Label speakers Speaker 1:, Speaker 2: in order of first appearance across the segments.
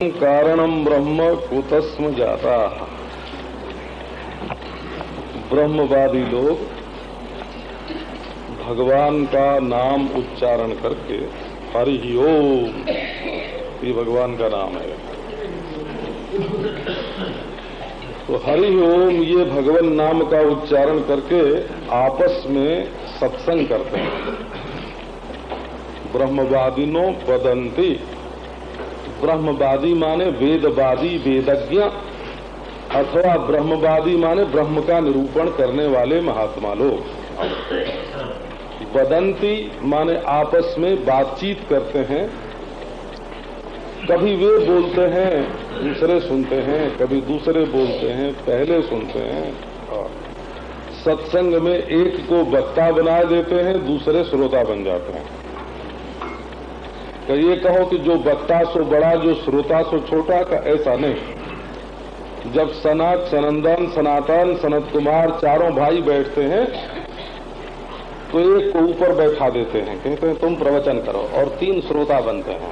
Speaker 1: कारणम ब्रह्म कुतस्म जाता। ब्रह्मवादी लोग भगवान का नाम उच्चारण करके हरि ओम, ये भगवान का नाम है, तो हरि ओम ये भगवान नाम का उच्चारण करके आपस में सत्संग करते हैं। ब्रह्मवादिनो वदन्ति, ब्रह्मवादी माने वेदवादी वेदज्ञ, अथवा ब्रह्मवादी माने ब्रह्म का निरूपण करने वाले महात्मा लोग। वदंती माने आपस में बातचीत करते हैं, कभी वे बोलते हैं दूसरे सुनते हैं, कभी दूसरे बोलते हैं पहले सुनते हैं। और सत्संग में एक को वक्ता बना देते हैं, दूसरे श्रोता बन जाते हैं। तो ये कहो कि जो वक्ता सो बड़ा, जो श्रोता सो छोटा, का ऐसा नहीं। जब सनक, सनंदन, सनातन, सनत कुमार चारों भाई बैठते हैं तो एक को ऊपर बैठा देते हैं, कहते हैं तुम प्रवचन करो, और 3 श्रोता बनते हैं।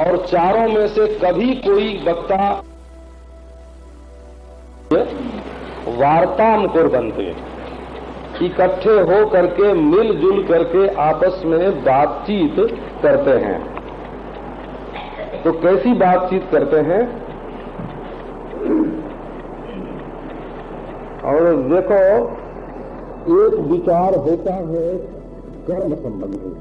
Speaker 1: और चारों में से कभी कोई वक्ता वार्ताम को बनते, इकट्ठे हो करके मिलजुल करके आपस में बातचीत करते हैं। तो कैसी बातचीत करते हैं? और देखो, एक विचार होता है कर्म संबंधी,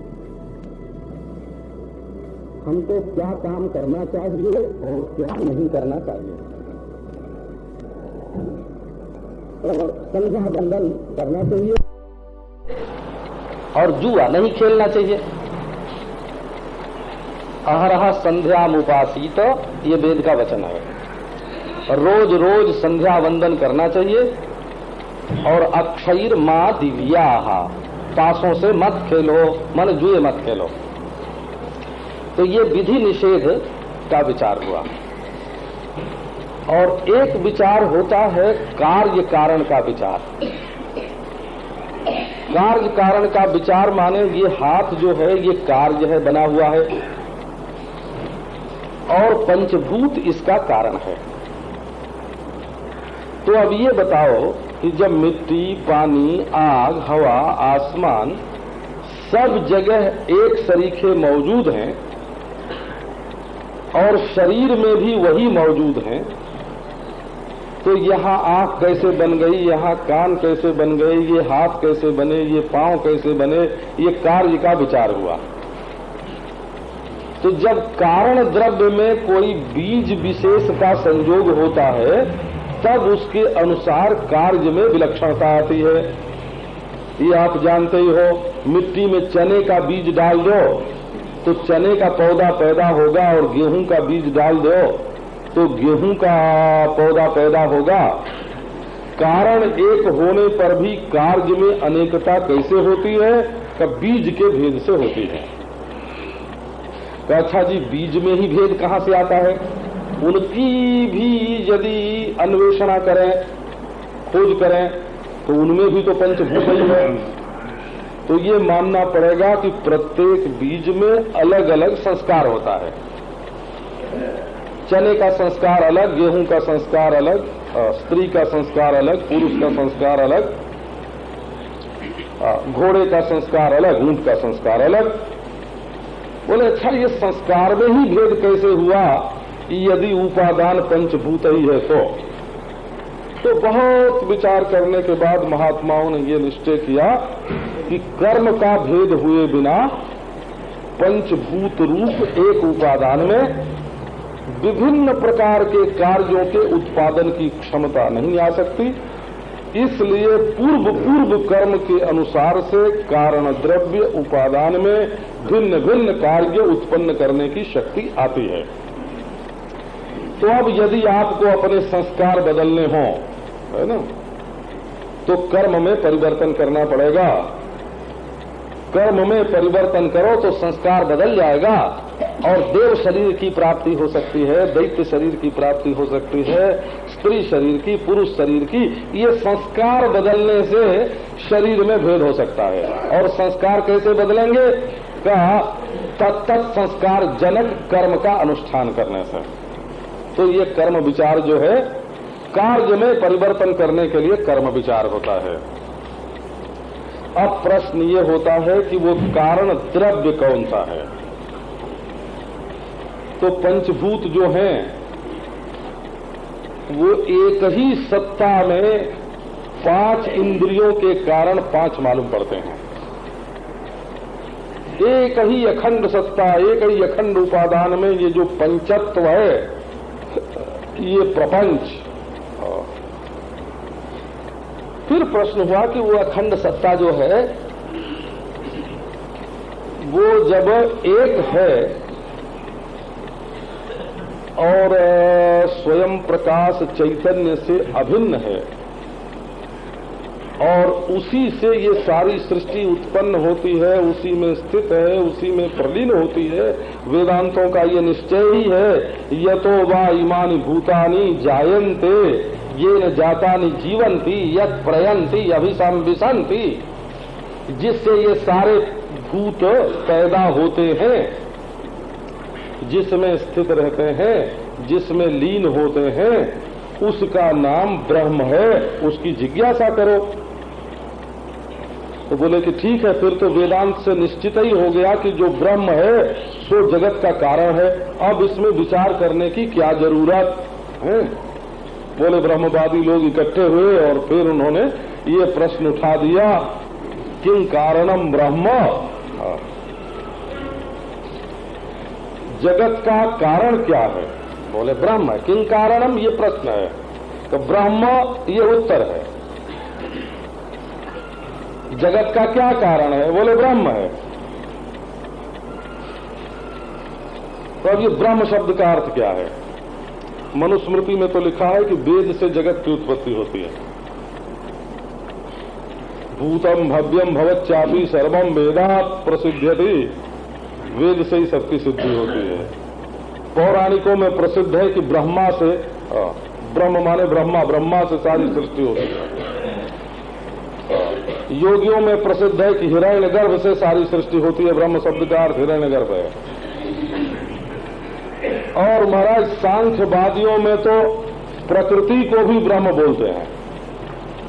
Speaker 1: हमको क्या काम करना चाहिए और क्या नहीं करना चाहिए। संध्या बंधन करना चाहिए और जुआ नहीं खेलना चाहिए। अहरह संध्यामुपासीत, ये वेद का वचन है। रोज रोज संध्या वंदन करना चाहिए। और अक्षयिर मां दिव्या, ताशों से मत खेलो, मन जुए मत खेलो। तो ये विधि निषेध का विचार हुआ। और एक विचार होता है कार्य कारण का विचार। कार्य कारण का विचार माने ये हाथ जो है ये कार्य है, बना हुआ है, और पंचभूत इसका कारण है। तो अब ये बताओ कि जब मिट्टी, पानी, आग, हवा, आसमान सब जगह एक सरीखे मौजूद हैं और शरीर में भी वही मौजूद हैं, तो यहाँ आंख कैसे बन गई, यहाँ कान कैसे बन गए, ये हाथ कैसे बने, ये पांव कैसे बने, ये कार्य का विचार हुआ। तो जब कारण द्रव्य में कोई बीज विशेष का संयोग होता है तब उसके अनुसार कार्य में विलक्षणता आती है। ये आप जानते ही हो, मिट्टी में चने का बीज डाल दो तो चने का पौधा पैदा होगा, और गेहूं का बीज डाल दो तो गेहूं का पौधा पैदा होगा। कारण एक होने पर भी कार्य में अनेकता कैसे होती है? कि बीज के भेद से होती है। तो अच्छा जी, बीज में ही भेद कहां से आता है? उनकी भी यदि अन्वेषणा करें, खोज करें, तो उनमें भी तो पंचभूत ही है। तो ये मानना पड़ेगा कि प्रत्येक बीज में अलग अलग संस्कार होता है। चने का संस्कार अलग, गेहूं का संस्कार अलग, स्त्री का संस्कार अलग, पुरुष का संस्कार अलग, घोड़े का संस्कार अलग, ऊंट का संस्कार अलग। बोले अच्छा, ये संस्कार में ही भेद कैसे हुआ यदि उपादान पंचभूत ही है? तो बहुत विचार करने के बाद महात्माओं ने ये निश्चय किया कि कर्म का भेद हुए बिना पंचभूत रूप एक उपादान में विभिन्न प्रकार के कार्यों के उत्पादन की क्षमता नहीं आ सकती। इसलिए पूर्व कर्म के अनुसार से कारण द्रव्य उपादान में भिन्न भिन्न कार्य उत्पन्न करने की शक्ति आती है। तो अब यदि आपको अपने संस्कार बदलने हो, है ना, तो कर्म में परिवर्तन करना पड़ेगा। कर्म में परिवर्तन करो तो संस्कार बदल जाएगा, और देव शरीर की प्राप्ति हो सकती है, दैत्य शरीर की प्राप्ति हो सकती है, स्त्री शरीर की, पुरुष शरीर की। ये संस्कार बदलने से शरीर में भेद हो सकता है। और संस्कार कैसे बदलेंगे? का तत्त संस्कार जनक कर्म का अनुष्ठान करने से। तो ये कर्म विचार जो है कार्य में परिवर्तन करने के लिए कर्म विचार होता है। अब प्रश्न ये होता है कि वो कारण द्रव्य कौन सा है। तो पंचभूत जो हैं वो एक ही सत्ता में 5 इंद्रियों के कारण 5 मालूम पड़ते हैं। एक ही अखंड सत्ता, एक ही अखंड उपादान में ये जो पंचत्व है, ये प्रपंच। फिर प्रश्न हुआ कि वो अखंड सत्ता जो है वो जब एक है और स्वयं प्रकाश चैतन्य से अभिन्न है और उसी से ये सारी सृष्टि उत्पन्न होती है, उसी में स्थित है, उसी में प्रलीन होती है, वेदांतों का ये निश्चय ही है यतो वा इमानि भूतानि जायन्ते ये जातानि जीवन्ति यत् प्रयन्ति अभिसंविशन्ति, जिससे ये सारे भूत पैदा होते हैं, जिसमें स्थित रहते हैं, जिसमें लीन होते हैं, उसका नाम ब्रह्म है, उसकी जिज्ञासा करो। तो बोले कि ठीक है, फिर तो वेदांत से निश्चित ही हो गया कि जो ब्रह्म है सो जगत का कारण है, अब इसमें विचार करने की क्या जरूरत है। बोले ब्रह्मवादी लोग इकट्ठे हुए और फिर उन्होंने ये प्रश्न उठा दिया, किं कारणम ब्रह्म, जगत का कारण क्या है। बोले ब्रह्म है। किं कारणम ये प्रश्न है, तो ब्रह्म ये उत्तर है। जगत का क्या कारण है, बोले ब्रह्म है। तो अब ये ब्रह्म शब्द का अर्थ क्या है। मनुस्मृति में तो लिखा है कि वेद से जगत की उत्पत्ति होती है। भूतम भव्यम भवच्चापि सर्वम वेदात् प्रसिद्ध्यति, वेद से ही सबकी सिद्धि होती है। पौराणिकों में प्रसिद्ध है कि ब्रह्मा से, ब्रह्म माने ब्रह्मा, ब्रह्मा से सारी सृष्टि होती है। योगियों में प्रसिद्ध है कि हिरण्यगर्भ से सारी सृष्टि होती है, ब्रह्म शब्द का अर्थ हिरण्यगर्भ है। और महाराज सांख्यवादियों में तो प्रकृति को भी ब्रह्म बोलते हैं।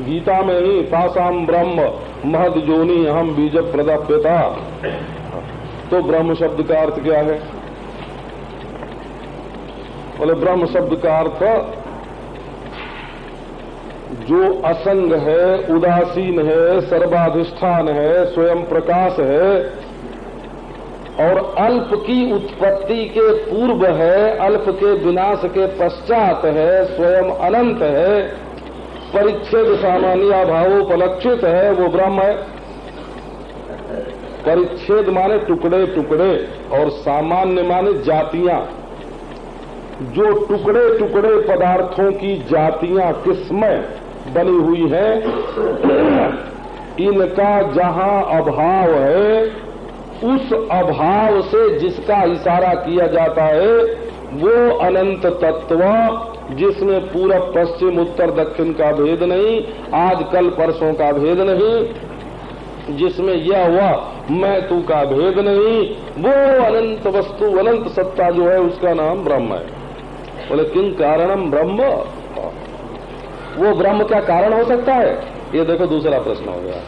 Speaker 1: गीता में ही तासाम ब्रह्म महद जोनि अहम बीज प्रदाप्यता, तो ब्रह्म शब्द का अर्थ क्या है। बोले ब्रह्म शब्द का अर्थ जो असंग है, उदासीन है, सर्वाधिष्ठान है, स्वयं प्रकाश है और अल्प की उत्पत्ति के पूर्व है, अल्प के विनाश के पश्चात है, स्वयं अनंत है, परिच्छेद सामान्य भावोपलक्षित है, वो ब्रह्म है। परिच्छेद माने टुकड़े टुकड़े और सामान्य माने जातियां। जो टुकड़े टुकड़े पदार्थों की जातियां किस्में बनी हुई हैं, इनका जहां अभाव है, उस अभाव से जिसका इशारा किया जाता है वो अनंत तत्व, जिसमें पूरब पश्चिम उत्तर दक्षिण का भेद नहीं, आज कल परसों का भेद नहीं, जिसमें यह वह मैं तू का भेद नहीं, वो अनंत वस्तु, अनंत सत्ता जो है उसका नाम ब्रह्म है। बोले किं कारणम ब्रह्म, वो ब्रह्म क्या कारण हो सकता है। ये देखो दूसरा प्रश्न हो गया।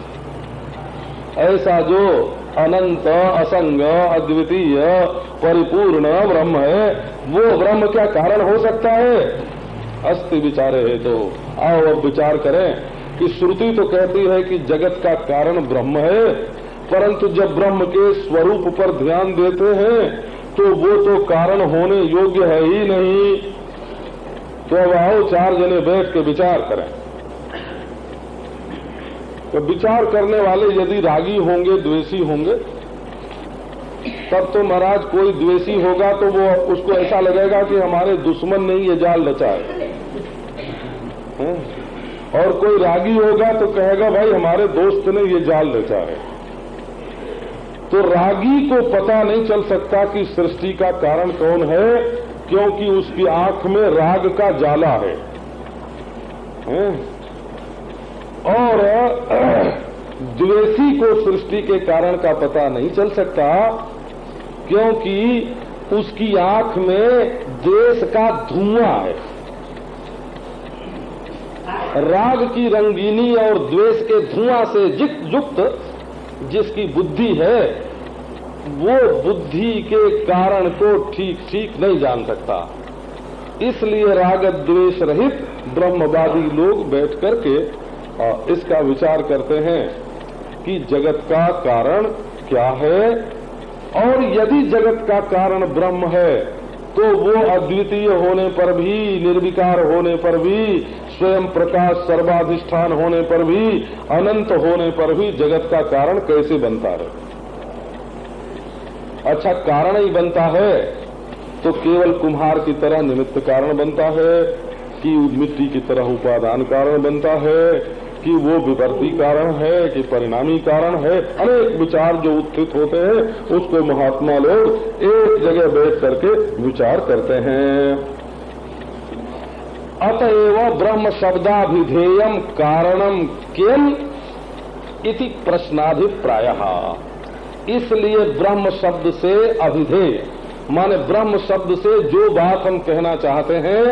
Speaker 1: ऐसा जो अनंत असंग अद्वितीय परिपूर्ण ब्रह्म है, वो ब्रह्म क्या कारण हो सकता है। अस्ति विचारे है, तो आओ अब विचार करें कि श्रुति तो कहती है कि जगत का कारण ब्रह्म है, परंतु जब ब्रह्म के स्वरूप पर ध्यान देते हैं तो वो तो कारण होने योग्य है ही नहीं। तो अब आओ 4 जने बैठ के विचार करें। तो विचार करने वाले यदि रागी होंगे, द्वेषी होंगे, तब तो महाराज कोई द्वेषी होगा तो वो उसको ऐसा लगेगा कि हमारे दुश्मन ने ये जाल रचा है, और कोई रागी होगा तो कहेगा भाई हमारे दोस्त ने ये जाल रचा है। तो रागी को पता नहीं चल सकता कि सृष्टि का कारण कौन है, क्योंकि उसकी आंख में राग का जाला है। और द्वेषी को सृष्टि के कारण का पता नहीं चल सकता, क्योंकि उसकी आंख में द्वेष का धुआं है। राग की रंगीनी और द्वेष के धुआं से युक्त जिसकी बुद्धि है, वो बुद्धि के कारण को ठीक ठीक नहीं जान सकता। इसलिए राग द्वेष रहित ब्रह्मवादी लोग बैठ करके इसका विचार करते हैं कि जगत का कारण क्या है, और यदि जगत का कारण ब्रह्म है तो वो अद्वितीय होने पर भी, निर्विकार होने पर भी, स्वयं प्रकाश सर्वाधिष्ठान होने पर भी, अनंत होने पर भी जगत का कारण कैसे बनता है? अच्छा, कारण ही बनता है तो केवल कुम्हार की तरह निमित्त कारण बनता है, कि मिट्टी की तरह उपादान कारण बनता है, कि वो विवर्ती कारण है, कि परिणामी कारण है। अनेक विचार जो उत्थित होते हैं उसको महात्मा लोग एक जगह बैठ करके विचार करते हैं। अतएव ब्रह्म शब्दाभिधेयम कारणम किम इति प्रश्नाभिप्रायः। इसलिए ब्रह्म शब्द से अभिधेय माने ब्रह्म शब्द से जो बात हम कहना चाहते हैं,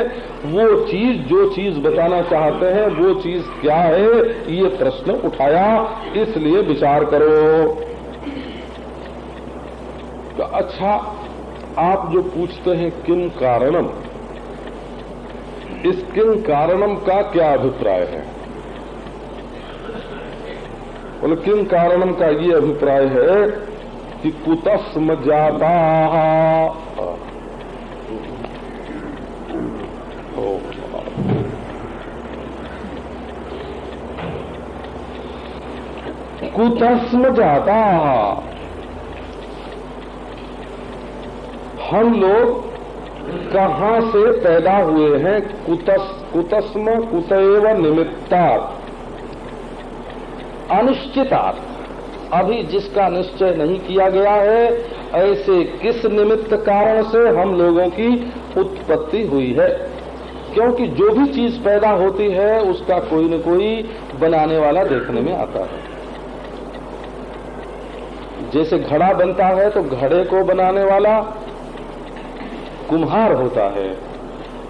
Speaker 1: वो चीज, जो चीज बताना चाहते हैं वो चीज क्या है, ये प्रश्न उठाया। इसलिए विचार करो। तो अच्छा, आप जो पूछते हैं किम कारणम, इस किम कारणम का क्या अभिप्राय है? बोले किम कारणम का ये अभिप्राय है कि कुतस्म जाता कुतस्म जाता, हम लोग कहाँ से पैदा हुए हैं? कुतस्म कुतैव निमित्तात्, अनिश्चितात्, अभी जिसका निश्चय नहीं किया गया है, ऐसे किस निमित्त कारण से हम लोगों की उत्पत्ति हुई है। क्योंकि जो भी चीज पैदा होती है उसका कोई न कोई बनाने वाला देखने में आता है। जैसे घड़ा बनता है तो घड़े को बनाने वाला कुम्हार होता है।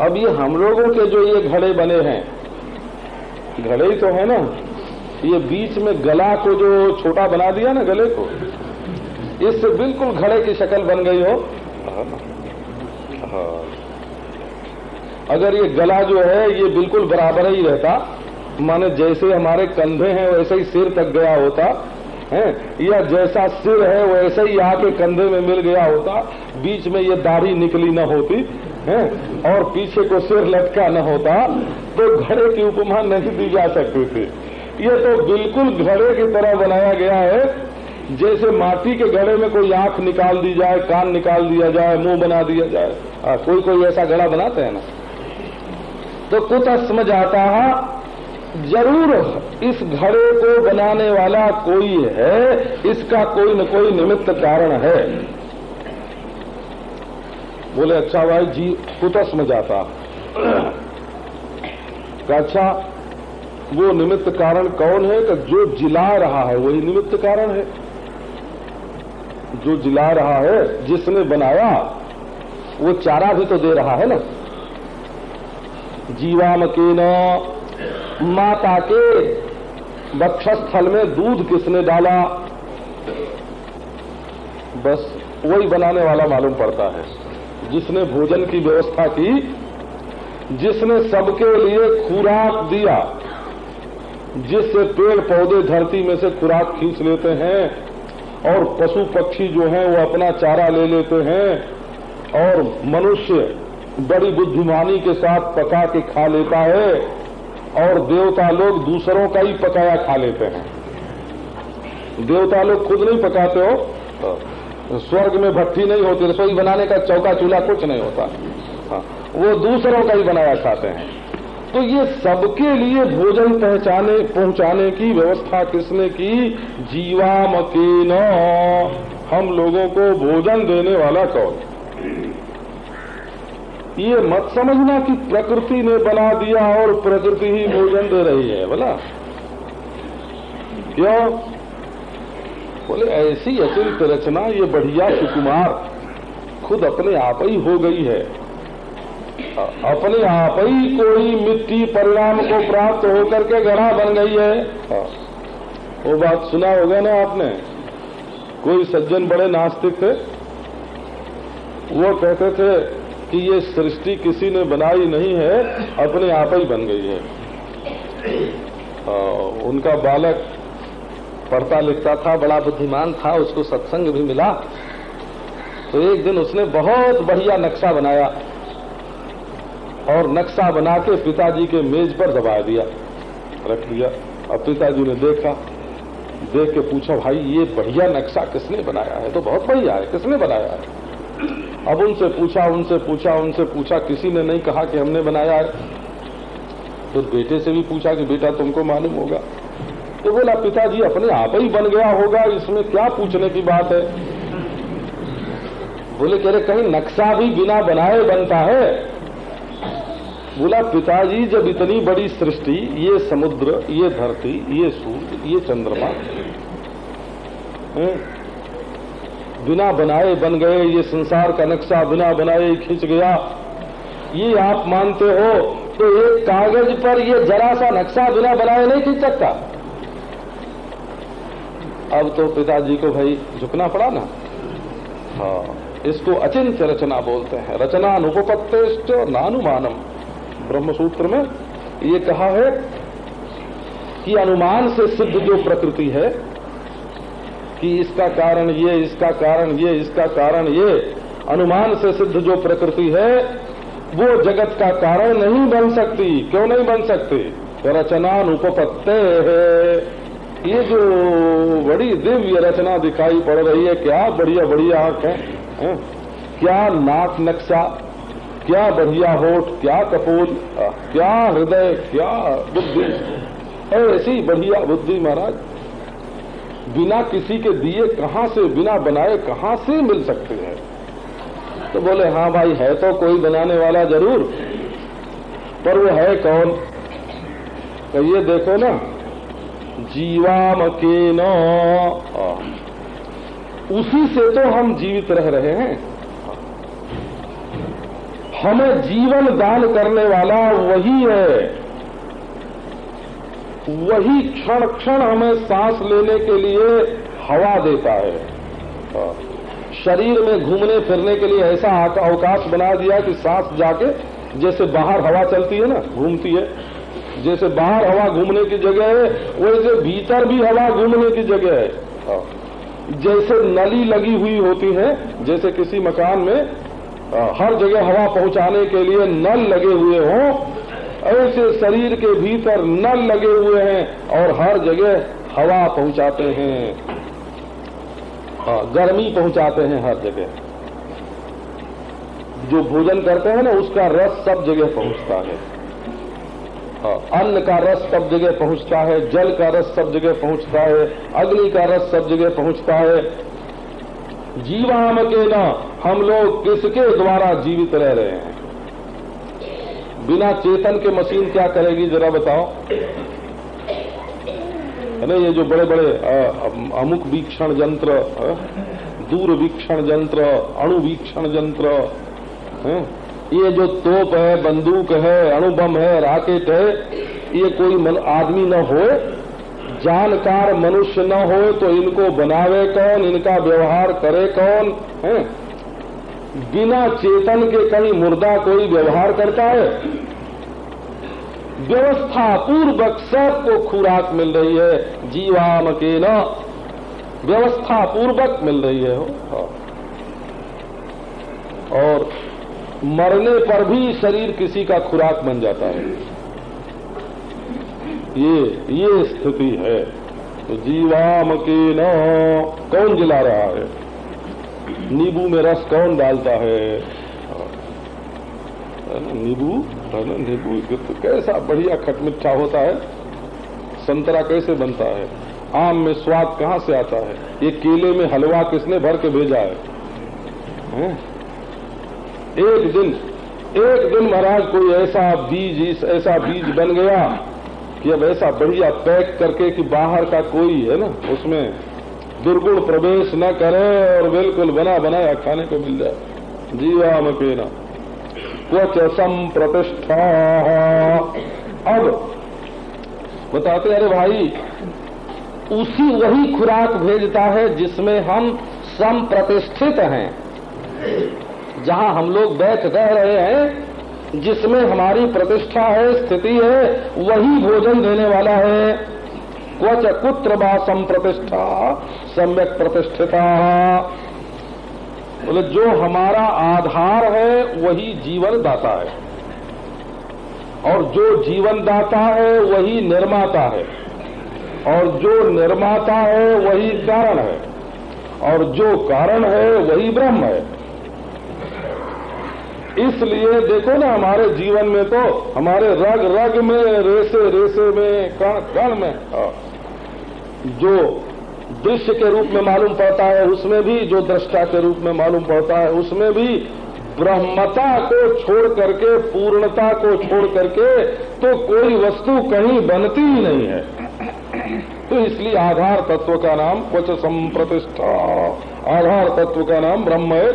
Speaker 1: अब ये हम लोगों के जो ये घड़े बने हैं, घड़े ही तो है ना, ये बीच में गला को जो छोटा बना दिया ना, गले को, इससे बिल्कुल घड़े की शक्ल बन गई हो। अगर ये गला जो है ये बिल्कुल बराबर ही रहता, माने जैसे हमारे कंधे हैं वैसे ही सिर तक गया होता है, या जैसा सिर है वैसे ही आके कंधे में मिल गया होता, बीच में ये दाढ़ी निकली न होती है और पीछे को सिर लटका न होता, तो घड़े की उपमा नहीं दी जा सकती थी। ये तो बिल्कुल घड़े की तरह बनाया गया है, जैसे माटी के घड़े में कोई आंख निकाल दी जाए, कान निकाल दिया जाए, मुंह बना दिया जाए। कोई कोई ऐसा घड़ा बनाते हैं ना। तो कुतस्म जाता है, जरूर इस घड़े को बनाने वाला कोई है, इसका कोई न कोई निमित्त कारण है। बोले अच्छा भाई जी, कुतस्म जाता। अच्छा, वो निमित्त कारण कौन है? कि जो जिला रहा है वही निमित्त कारण है। जो जिला रहा है, जिसने बनाया, वो चारा भी तो दे रहा है ना। जीवामकेन, माता के वक्षस्थल में दूध किसने डाला? बस वही बनाने वाला मालूम पड़ता है। जिसने भोजन की व्यवस्था की, जिसने सबके लिए खुराक दिया, जिससे पेड़ पौधे धरती में से खुराक खींच लेते हैं और पशु पक्षी जो हैं वो अपना चारा ले लेते हैं, और मनुष्य बड़ी बुद्धिमानी के साथ पका के खा लेता है, और देवता लोग दूसरों का ही पकाया खा लेते हैं। देवता लोग खुद नहीं पकाते हो, स्वर्ग में भट्टी नहीं होती, रसोई बनाने का चौका चूल्हा कुछ नहीं होता, वो दूसरों का ही बनाया खाते हैं। तो ये सबके लिए भोजन पहुंचाने की व्यवस्था किसने की? जीवामकेन, हम लोगों को भोजन देने वाला कौन? ये मत समझना कि प्रकृति ने बना दिया और प्रकृति ही भोजन दे रही है। बोला क्यों? बोले ऐसी अचिंत रचना, ये बढ़िया सुकुमार खुद अपने आप ही हो गई है। अपने आप ही कोई मिट्टी परिणाम को प्राप्त होकर के घड़ा बन गई है। वो बात सुना होगा ना आपने, कोई सज्जन बड़े नास्तिक थे, वो कहते थे कि ये सृष्टि किसी ने बनाई नहीं है, अपने आप ही बन गई है। उनका बालक पढ़ता लिखता था, बड़ा बुद्धिमान था, उसको सत्संग भी मिला। तो एक दिन उसने बहुत बढ़िया नक्शा बनाया और नक्शा बना के पिताजी के मेज पर दबा दिया, रख दिया। अब पिताजी ने देखा, देख के पूछा, भाई ये बढ़िया नक्शा किसने बनाया है? तो बहुत बढ़िया है, किसने बनाया है? अब उनसे पूछा, किसी ने नहीं कहा कि हमने बनाया है। तो बेटे से भी पूछा कि बेटा तुमको मालूम होगा? तो बोला, पिताजी अपने आप ही बन गया होगा, इसमें क्या पूछने की बात है? बोले कह रहे कहीं नक्शा भी बिना बनाए बनता है? बोला, पिताजी जब इतनी बड़ी सृष्टि, ये समुद्र, ये धरती, ये सूर्य, ये चंद्रमा बिना बनाए बन गए, ये संसार का नक्शा बिना बनाए खिंच गया, ये आप मानते हो, तो एक कागज पर ये जरा सा नक्शा बिना बनाए नहीं खिंच सकता। अब तो पिताजी को भाई झुकना पड़ा ना। हाँ, इसको अचिंत्य रचना बोलते हैं। रचनानुपपत्तेश्च नानुमानम। ब्रह्मसूत्र में ये कहा है कि अनुमान से सिद्ध जो प्रकृति है कि इसका कारण ये, इसका कारण ये, इसका कारण ये, अनुमान से सिद्ध जो प्रकृति है वो जगत का कारण नहीं बन सकती। क्यों नहीं बन सकती? रचनानुपपत्ते है। ये जो बड़ी दिव्य रचना दिखाई पड़ रही है, क्या बढ़िया बढ़िया आंख है, क्या नाक नक्शा, क्या बढ़िया होठ, क्या कपोल, क्या हृदय, क्या बुद्धि, ऐसी बढ़िया बुद्धि महाराज बिना किसी के दिए कहां से, बिना बनाए कहां से मिल सकते हैं? तो बोले, हाँ भाई है तो कोई बनाने वाला जरूर, पर वो है कौन? तो ये देखो ना, जीवाम के न, उसी से तो हम जीवित रह रहे हैं। हमें जीवन दान करने वाला वही है, वही क्षण क्षण हमें सांस लेने के लिए हवा देता है। शरीर में घूमने फिरने के लिए ऐसा अवकाश बना दिया कि सांस जाके, जैसे बाहर हवा चलती है ना, घूमती है, जैसे बाहर हवा घूमने की जगह है, वैसे भीतर भी हवा घूमने की जगह है। जैसे नली लगी हुई होती है, जैसे किसी मकान में हर जगह हवा पहुंचाने के लिए नल लगे हुए हों, ऐसे शरीर के भीतर नल लगे हुए हैं और हर जगह हवा पहुंचाते हैं, गर्मी पहुंचाते हैं हर जगह। जो भोजन करते हैं ना, उसका रस सब जगह पहुंचता है, अन्न का रस सब जगह पहुंचता है, जल का रस सब जगह पहुंचता है, अग्नि का रस सब जगह पहुंचता है। जीवाम के न, हम लोग किसके द्वारा जीवित रह रहे हैं? बिना चेतन के मशीन क्या करेगी जरा बताओ? है ना, ये जो बड़े बड़े अमुक वीक्षण यंत्र, दूर वीक्षण यंत्र, अणु वीक्षण यंत्र, ये जो तोप है, बंदूक है, अणुबम है, रॉकेट है, ये कोई आदमी न हो, जानकार मनुष्य न हो तो इनको बनावे कौन, इनका व्यवहार करे कौन? है बिना चेतन के कहीं मुर्दा कोई व्यवहार करता है? व्यवस्था पूर्वक सबको खुराक मिल रही है, जीवाम के न, व्यवस्था पूर्वक मिल रही है हो। और मरने पर भी शरीर किसी का खुराक बन जाता है। ये स्थिति है। तो जीवाम के न कौन जिला रहा है? नींबू में रस कौन डालता है? नींबू है ना, नींबू तो कैसा बढ़िया खटमिठा होता है। संतरा कैसे बनता है? आम में स्वाद कहाँ से आता है? ये केले में हलवा किसने भर के भेजा है? एक दिन महाराज कोई ऐसा बीज बन गया कि अब ऐसा बढ़िया पैक करके कि बाहर का कोई है ना उसमें दुर्गुण प्रवेश न करे और बिल्कुल बना बनाया खाने को मिल जाए। जीवामपेन क्वच संप्रतिष्ठा। अब बताते अरे भाई वही खुराक भेजता है जिसमें हम संप्रतिष्ठित हैं, जहां हम लोग बैठ रह रहे हैं, जिसमें हमारी प्रतिष्ठा है, स्थिति है, वही भोजन देने वाला है। क्वच कुत्र वा संप्रतिष्ठा सम्यक प्रतिष्ठिता। बोले जो हमारा आधार है वही जीवन दाता है, और जो जीवन दाता है वही निर्माता है, और जो निर्माता है वही कारण है, और जो कारण है वही ब्रह्म है। इसलिए देखो ना, हमारे जीवन में तो हमारे रग रग में, रेसे रेसे में, कण कण में जो दृश्य के रूप में मालूम पड़ता है उसमें भी, जो दृष्टा के रूप में मालूम पड़ता है उसमें भी ब्रह्मता को छोड़ करके, पूर्णता को छोड़ करके तो कोई वस्तु कहीं बनती ही नहीं है। तो इसलिए आधार तत्व का नाम क्वच संप्रतिष्ठा, आधार तत्व का नाम ब्रह्म है।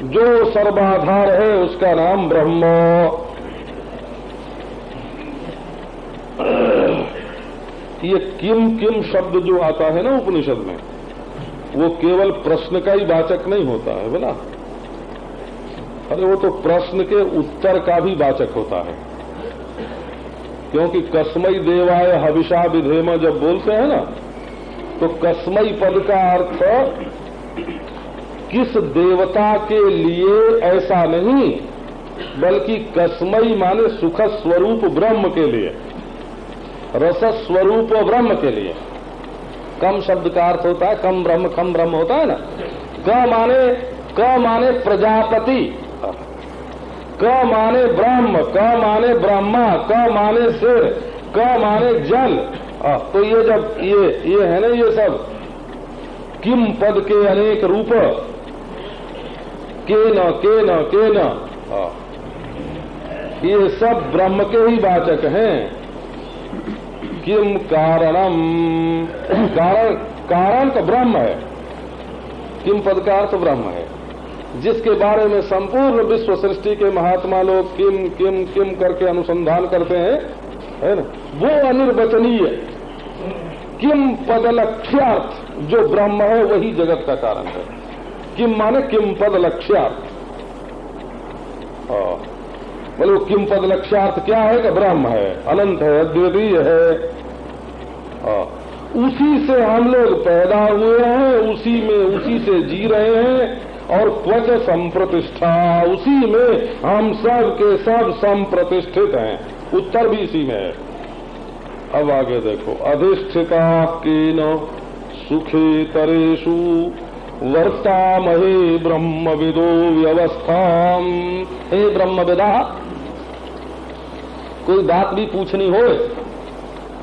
Speaker 1: जो सर्वाधार है उसका नाम ब्रह्म। ये किम किम शब्द जो आता है ना उपनिषद में, वो केवल प्रश्न का ही वाचक नहीं होता है बोला, अरे वो तो प्रश्न के उत्तर का भी वाचक होता है। क्योंकि कस्मई देवाय हविषा विधेम जब बोलते हैं ना, तो कस्मई पद का अर्थ किस देवता के लिए ऐसा नहीं, बल्कि कस्मई माने सुख स्वरूप ब्रह्म के लिए, रस स्वरूप ब्रह्म के लिए। कम शब्द का अर्थ होता है कम ब्रह्म होता है ना। क माने प्रजापति, क माने ब्रह्म, क माने ब्रह्मा, क माने सिर, क माने जल। तो ये जब ये है ना, ये सब किम पद के अनेक रूप, के न ये सब ब्रह्म के ही वाचक हैं। किम कारणम, कारण तो ब्रह्म है, किम पद का अर्थ ब्रह्म है, जिसके बारे में संपूर्ण विश्व सृष्टि के महात्मा लोग किम किम किम करके अनुसंधान करते हैं, है ना, वो अनिर्वचनीय किम पद लक्ष्यार्थ जो ब्रह्म है वही जगत का कारण है। किम माने किम पद लक्ष्यार्थ। बोलो किम पद लक्ष्यार्थ क्या है कि ब्रह्म है, अनंत है, अद्वितीय है। उसी से हम लोग पैदा हुए हैं, उसी से जी रहे हैं, और क्वच संप्रतिष्ठा, उसी में हम सब के सब संप्रतिष्ठित हैं। उत्तर भी इसी में है। अब आगे देखो, अधिष्ठिता केन सुखेतरेषु वर्तामहे ब्रह्मविदो व्यवस्थाम। हे ब्रह्मविदा, कोई बात भी पूछनी हो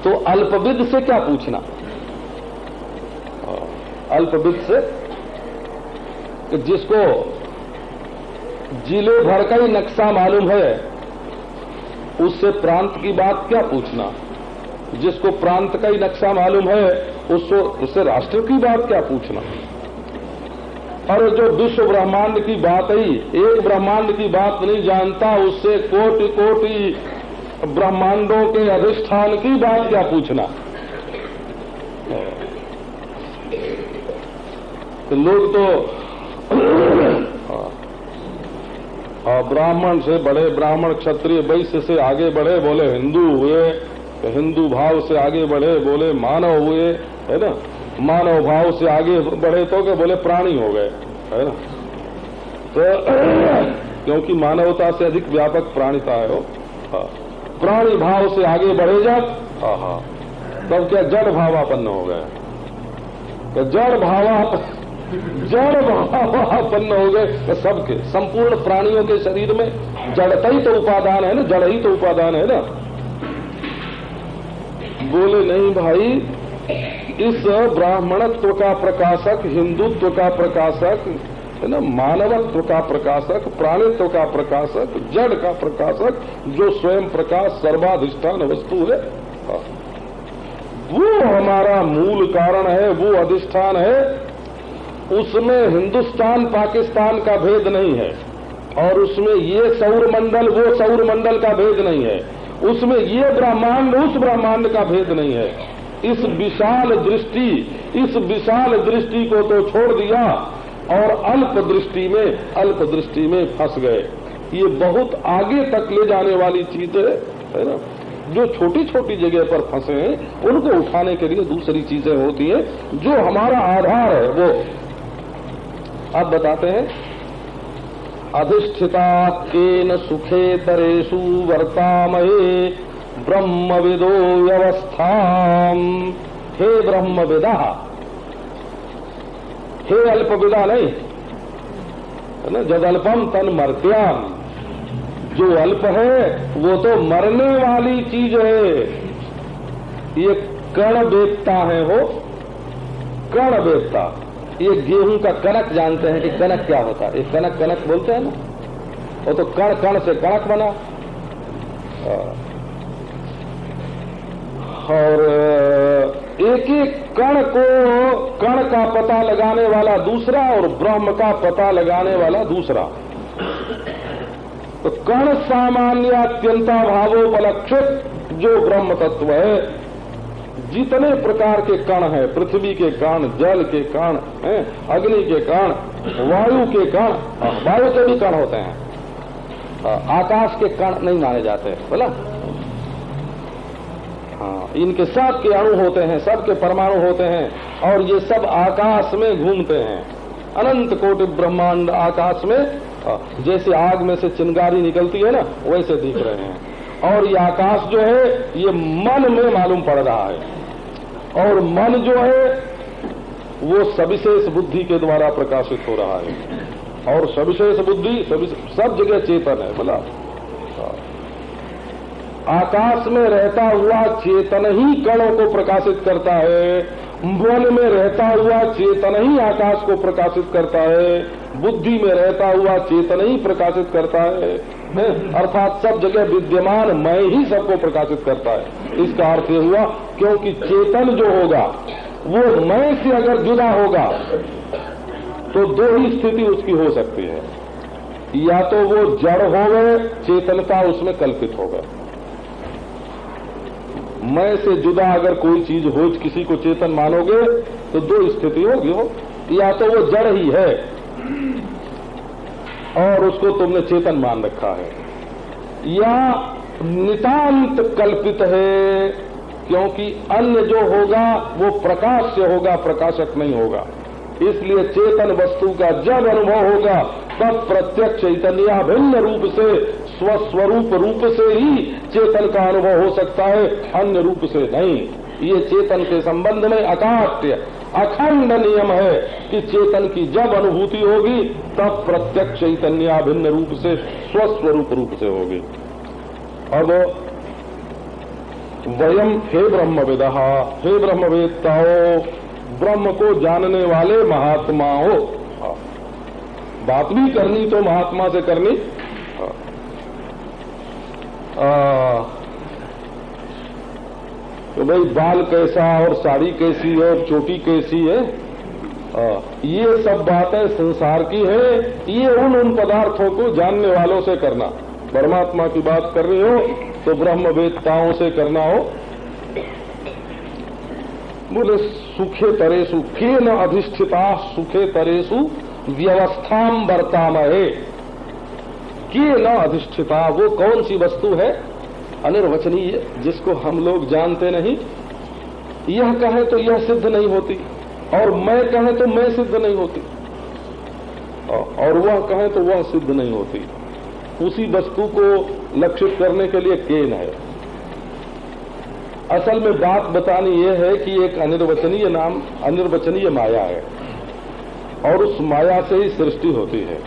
Speaker 1: तो अल्पविद से क्या पूछना, अल्पविद से, कि जिसको जिले भर का ही नक्शा मालूम है उससे प्रांत की बात क्या पूछना, जिसको प्रांत का ही नक्शा मालूम है उससे राष्ट्र की बात क्या पूछना। और जो विश्व ब्रह्मांड की बात ही, एक ब्रह्मांड की बात नहीं जानता, उससे कोटि कोटि ब्रह्मांडों के अधिष्ठान की बात क्या पूछना। तो लोग तो ब्राह्मण से बढ़े, ब्राह्मण क्षत्रिय वैश्य से आगे बढ़े बोले हिंदू हुए, तो हिंदू भाव से आगे बढ़े बोले मानव हुए, है ना, मानव भाव से आगे बढ़े तो के बोले प्राणी हो गए, है ना। तो क्योंकि मानवता से अधिक व्यापक प्राणिता है वो। प्राणी भाव से आगे बढ़े जब, तब क्या जड़ भावापन्न हो गए, तो जड़ भावापन्न हो गए। तो सबके संपूर्ण प्राणियों के शरीर में जड़ता ही तो उपादान है ना, जड़ ही तो उपादान है ना। बोले नहीं भाई, इस ब्राह्मणत्व का प्रकाशक, हिंदुत्व का प्रकाशक, है ना, मानवत्व का प्रकाशक, प्राणित्व का प्रकाशक, जड़ का प्रकाशक, जो स्वयं प्रकाश सर्वाधिष्ठान वस्तु है, वो हमारा मूल कारण है, वो अधिष्ठान है। उसमें हिंदुस्तान पाकिस्तान का भेद नहीं है, और उसमें ये सौर मंडल वो सौर मंडल का भेद नहीं है, उसमें ये ब्रह्मांड उस ब्रह्मांड का भेद नहीं है। इस विशाल दृष्टि को तो छोड़ दिया और अल्प दृष्टि में फंस गए। ये बहुत आगे तक ले जाने वाली चीज है ना। जो छोटी छोटी जगह पर फंसे हैं उनको उठाने के लिए दूसरी चीजें होती हैं। जो हमारा आधार है वो अब बताते हैं। अधिष्ठिता केन सुखे तरेषु वर्तामहे ब्रह्मविदो व्यवस्थाम। हे ब्रह्मविदा, हे अल्पविदा नहीं है ना। जदल्पम तन मर्त्याम, जो अल्प है वो तो मरने वाली चीज है। ये कण बेचता है, हो कण बेचता। ये गेहूं का कनक जानते हैं कि कनक क्या होता है? ये कनक बोलते हैं ना, वो तो कण कण से कणक बना। और एक एक कण का पता लगाने वाला दूसरा और ब्रह्म का पता लगाने वाला दूसरा। तो कण सामान्य अत्यंता भावोपलक्षित जो ब्रह्म तत्व है, जितने प्रकार के कण हैं, पृथ्वी के कण, जल के कण, अग्नि के कण, वायु के कण, वायु के भी कण होते हैं, आकाश के कण नहीं माने जाते बोला। हाँ, इनके सब के अणु होते हैं, सबके परमाणु होते हैं और ये सब आकाश में घूमते हैं। अनंत कोटि ब्रह्मांड आकाश में जैसे आग में से चिंगारी निकलती है ना, वैसे दिख रहे हैं। और ये आकाश जो है ये मन में मालूम पड़ रहा है और मन जो है वो सविशेष बुद्धि के द्वारा प्रकाशित हो रहा है। और सविशेष बुद्धि सब जगह चेतन है बोला। आकाश में रहता हुआ चेतन ही कणों को प्रकाशित करता है, मन में रहता हुआ चेतन ही आकाश को प्रकाशित करता है, बुद्धि में रहता हुआ चेतन ही प्रकाशित करता है। अर्थात सब जगह विद्यमान मैं ही सबको प्रकाशित करता है। इसका अर्थ यह हुआ क्योंकि चेतन जो होगा वो मैं से अगर जुदा होगा तो दो ही स्थिति उसकी हो सकती है। या तो वो जड़ हो गए, चेतनता उसमें कल्पित हो गए। मैं से जुदा अगर कोई चीज हो, किसी को चेतन मानोगे तो दो स्थिति होगी। हो या तो वो जड़ ही है और उसको तुमने चेतन मान रखा है, या नितांत कल्पित है क्योंकि अन्य जो होगा वो प्रकाश से होगा, प्रकाशक नहीं होगा। इसलिए चेतन वस्तु का जब अनुभव होगा तब प्रत्यक्ष चैतन्य भिन्न रूप से स्वस्वरूप रूप से ही चेतन का अनुभव हो सकता है, अन्य रूप से नहीं। ये चेतन के संबंध में अकाट्य अखंड नियम है कि चेतन की जब अनुभूति होगी तब प्रत्यक्ष चैतन्य भिन्न रूप से स्वस्वरूप रूप से होगी। अब वयम हे ब्रह्मविदः, हे ब्रह्मवेत्ताओं, ब्रह्म को जानने वाले महात्माओं। बात भी करनी तो महात्मा से करनी। तो भाई बाल कैसा और साड़ी कैसी है और चोटी कैसी है, ये सब बातें संसार की है। ये उन पदार्थों को जानने वालों से करना। परमात्मा की बात करनी हो तो ब्रह्मवेत्ताओं से करना हो। बोले सुखे तरेसु के न अधिष्ठिता सुखे तरेसु व्यवस्थाम वर्तामहे। के न अधिष्ठिता, वो कौन सी वस्तु है अनिर्वचनीय जिसको हम लोग जानते नहीं। यह कहे तो यह सिद्ध नहीं होती और मैं कहे तो मैं सिद्ध नहीं होती और वह कहे तो वह सिद्ध नहीं होती। उसी वस्तु को लक्षित करने के लिए केन है। असल में बात बतानी यह है कि एक अनिर्वचनीय माया है और उस माया से ही सृष्टि होती है।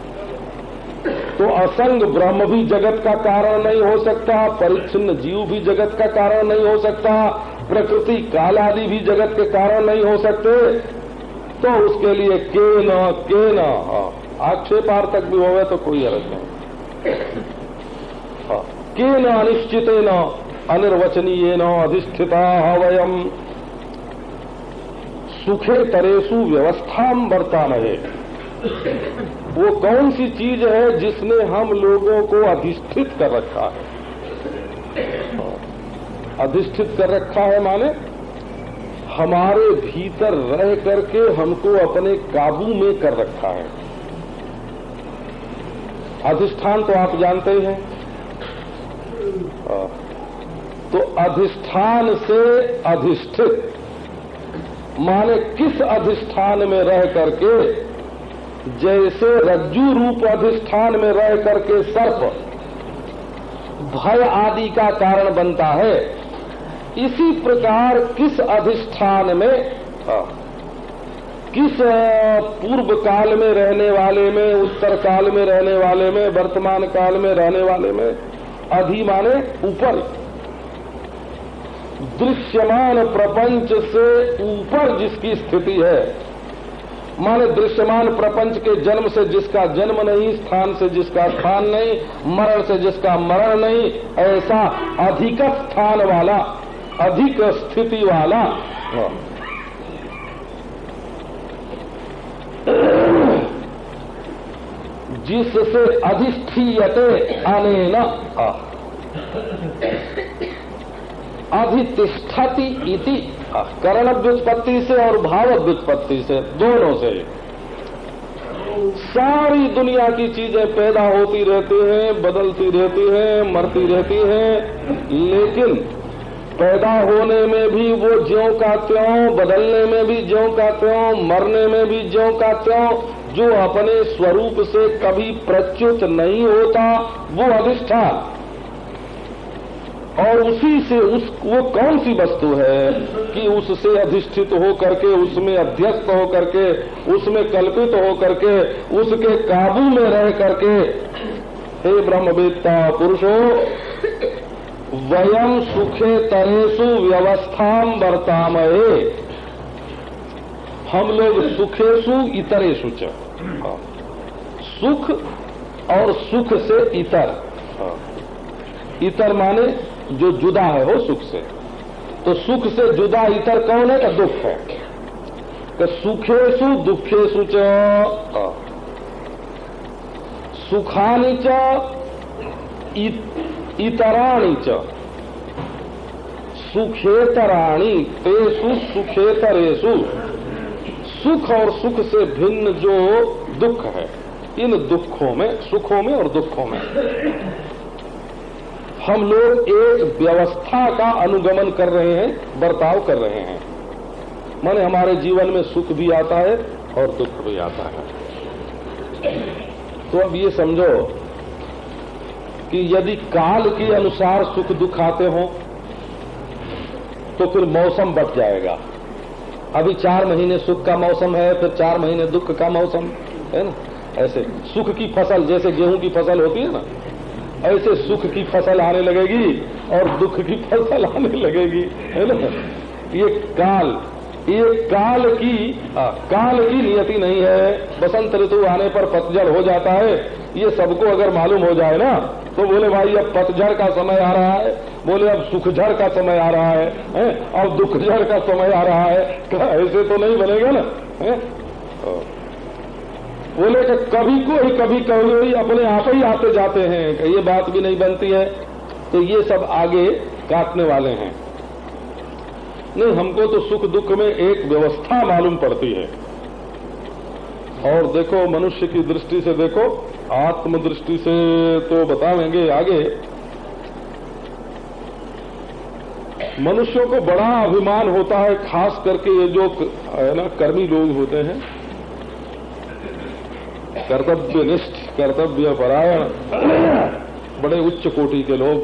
Speaker 1: तो असंग ब्रह्म भी जगत का कारण नहीं हो सकता, परिच्छिन्न जीव भी जगत का कारण नहीं हो सकता, प्रकृति काल आदि भी जगत के कारण नहीं हो सकते। तो उसके लिए के न आक्षेपार्थक भी होवे तो कोई अर्थ नहीं। के न अनिश्चित न अनिर्वचनीय न अधिष्ठिता वयम सुखे तरेसु व्यवस्थाम वर्तामहे। वो कौन सी चीज है जिसने हम लोगों को अधिष्ठित कर रखा है? अधिष्ठित कर रखा है माने हमारे भीतर रह करके हमको अपने काबू में कर रखा है। अधिष्ठान तो आप जानते ही हैं। तो अधिष्ठान से अधिष्ठित माने किस अधिष्ठान में रह करके, जैसे रज्जू रूप अधिष्ठान में रह करके सर्प भय आदि का कारण बनता है, इसी प्रकार किस अधिष्ठान में, किस पूर्व काल में रहने वाले में, उत्तर काल में रहने वाले में, वर्तमान काल में रहने वाले में, अधि माने ऊपर, दृश्यमान प्रपंच से ऊपर जिसकी स्थिति है, माने दृश्यमान प्रपंच के जन्म से जिसका जन्म नहीं, स्थान से जिसका स्थान नहीं, मरण से जिसका मरण नहीं, ऐसा अधिक स्थान वाला, अधिक स्थिति वाला जिससे अधिष्ठीयते अनेन अधितिष्ठति इति, करण व्युत्पत्ति से और भाव व्युत्पत्ति से, दोनों से सारी दुनिया की चीजें पैदा होती रहती हैं, बदलती रहती हैं, मरती रहती हैं, लेकिन पैदा होने में भी वो ज्यों का त्यों, बदलने में भी ज्यों का त्यों, मरने में भी ज्यों का त्यों, जो अपने स्वरूप से कभी प्रच्युत नहीं होता, वो अधिष्ठान। और उसी से वो कौन सी वस्तु है कि उससे अधिष्ठित हो करके, उसमें अध्यस्त हो करके, उसमें कल्पित हो करके, उसके काबू में रह करके, हे ब्रह्मवेत्ता पुरुषो वयम सुखे तरेषु व्यवस्थाम वर्तामहे, हम लोग सुखेषु इतरेषु च, सुख और सुख से इतर, इतर माने जो जुदा है हो सुख से, तो सुख से जुदा इतर कौन है? का दुख है। तो सुखेषु दुखेषु च सुखानि च इतराणि च सुखेतराणि तेषु सुखेतरेषु, सुख और सुख से भिन्न जो दुख है, इन दुखों में, सुखों में और दुखों में हम लोग एक व्यवस्था का अनुगमन कर रहे हैं, बर्ताव कर रहे हैं। माने हमारे जीवन में सुख भी आता है और दुख भी आता है। तो अब ये समझो कि यदि काल के अनुसार सुख दुख आते हो तो फिर मौसम बट जाएगा। अभी 4 महीने सुख का मौसम है, फिर 4 महीने दुख का मौसम है ना। ऐसे सुख की फसल, जैसे गेहूं की फसल होती है ना, ऐसे सुख की फसल आने लगेगी और दुख की फसल आने लगेगी, है ना। ये काल की नियति नहीं है। बसंत ऋतु आने पर पतझड़ हो जाता है, ये सबको अगर मालूम हो जाए ना तो बोले भाई अब पतझड़ का समय आ रहा है, बोले अब सुखझड़ का समय आ रहा है, अब दुखझड़ का समय आ रहा है। ऐसे तो नहीं बनेगा ना, है? बोले कि कभी कोई अपने आप ही आते जाते हैं, कि ये बात भी नहीं बनती है। तो ये सब आगे काटने वाले हैं। नहीं, हमको तो सुख दुख में एक व्यवस्था मालूम पड़ती है। और देखो, मनुष्य की दृष्टि से देखो, आत्म दृष्टि से तो बताएंगे आगे। मनुष्यों को बड़ा अभिमान होता है, खास करके ये जो है ना कर्मी लोग होते हैं, कर्तव्यनिष्ठ, कर्तव्य परायण, बड़े उच्च कोटि के लोग,